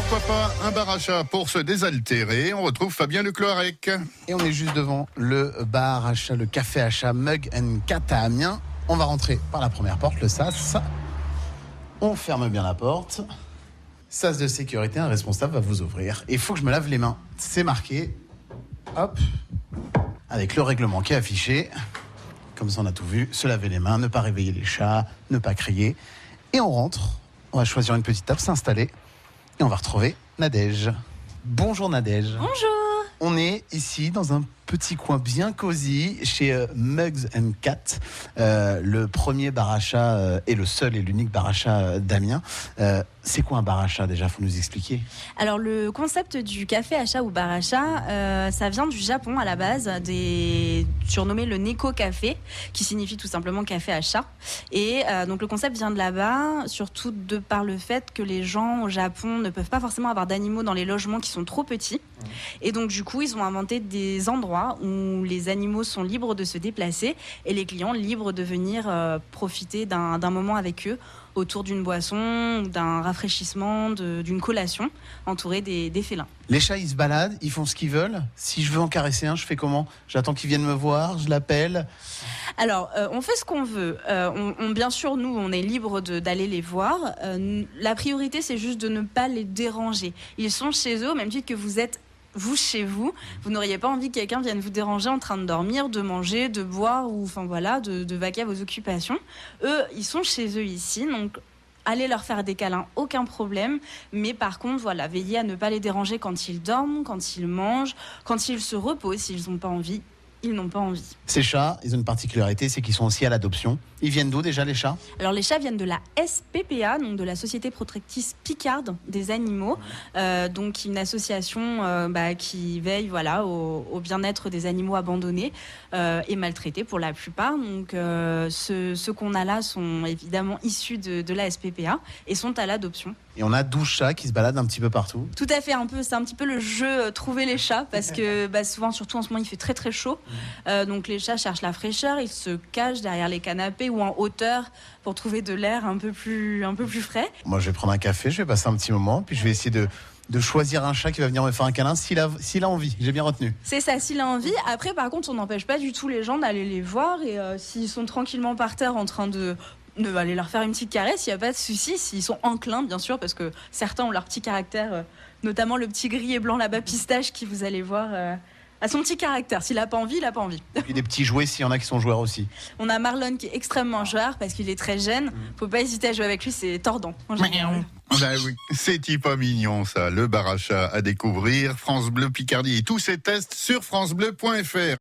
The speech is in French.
Pourquoi pas un bar à chat pour se désaltérer? On retrouve Fabien Lecloarec. Et on est juste devant le bar à chat, le café à chat Mug & Cat à Amiens. On va rentrer par la première porte, le sas. On ferme bien la porte. Sas de sécurité, un responsable va vous ouvrir. Et il faut que je me lave les mains. C'est marqué. Hop. Avec le règlement qui est affiché. Comme ça, on a tout vu. Se laver les mains, ne pas réveiller les chats, ne pas crier. Et on rentre. On va choisir une petite table, s'installer. Et on va retrouver Nadège. Bonjour Nadège. Bonjour. On est ici dans un petit coin bien cosy chez Mugs & Cat, le premier bar à chat et le seul et l'unique bar à chat d'Amiens. C'est quoi un bar à chat déjà? Faut nous expliquer. Alors le concept du café à chat ou bar à chat, ça vient du Japon à la base, surnommé le Neko Café, qui signifie tout simplement café à chat. Et donc le concept vient de là-bas, surtout de par le fait que les gens au Japon ne peuvent pas forcément avoir d'animaux dans les logements qui sont trop petits. Et donc du coup, ils ont inventé des endroits où les animaux sont libres de se déplacer et les clients libres de venir profiter d'un moment avec eux autour d'une boisson, d'un rafraîchissement, d'une collation entourée des félins. Les chats, ils se baladent, ils font ce qu'ils veulent. Si je veux en caresser un, je fais comment? J'attends qu'ils viennent me voir, je l'appelle. Alors, on fait ce qu'on veut. Bien sûr, nous, on est libre d'aller les voir. La priorité, c'est juste de ne pas les déranger. Ils sont chez eux, au même titre que vous êtes vous chez vous. Vous n'auriez pas envie que quelqu'un vienne vous déranger en train de dormir, de manger, de boire ou enfin voilà, de vaquer à vos occupations. Eux, ils sont chez eux ici, donc allez leur faire des câlins, aucun problème. Mais par contre, voilà, veillez à ne pas les déranger quand ils dorment, quand ils mangent, quand ils se reposent, s'ils n'ont pas envie. Ils n'ont pas envie. Ces chats, ils ont une particularité, c'est qu'ils sont aussi à l'adoption. Ils viennent d'où déjà les chats? Alors les chats viennent de la SPPA, donc de la Société Protectrice Picarde des Animaux, donc une association qui veille voilà, au bien-être des animaux abandonnés et maltraités pour la plupart. Donc ceux qu'on a là sont évidemment issus de la SPPA et sont à l'adoption. Et on a 12 chats qui se baladent un petit peu partout. Tout à fait, c'est un petit peu le jeu trouver les chats parce que souvent, surtout en ce moment, il fait très très chaud. Donc les chats cherchent la fraîcheur, ils se cachent derrière les canapés ou en hauteur pour trouver de l'air un peu plus frais. Moi, je vais prendre un café, je vais passer un petit moment, puis je vais essayer de choisir un chat qui va venir me faire un câlin s'il a envie. J'ai bien retenu. C'est ça, s'il a envie. Après, par contre, on n'empêche pas du tout les gens d'aller les voir et s'ils sont tranquillement par terre en train de aller leur faire une petite caresse, il n'y a pas de souci, s'ils sont enclins, bien sûr, parce que certains ont leur petit caractère, notamment le petit gris et blanc là-bas, pistache, qui vous allez voir, a son petit caractère. S'il n'a pas envie, il n'a pas envie. Et puis des petits jouets s'il y en a qui sont joueurs aussi. On a Marlon qui est extrêmement joueur, parce qu'il est très jeune. Faut pas hésiter à jouer avec lui, c'est tordant. En général. Ben oui, c'est pas mignon ça, le bar à chat à découvrir. France Bleu Picardie et tous ses tests sur francebleu.fr.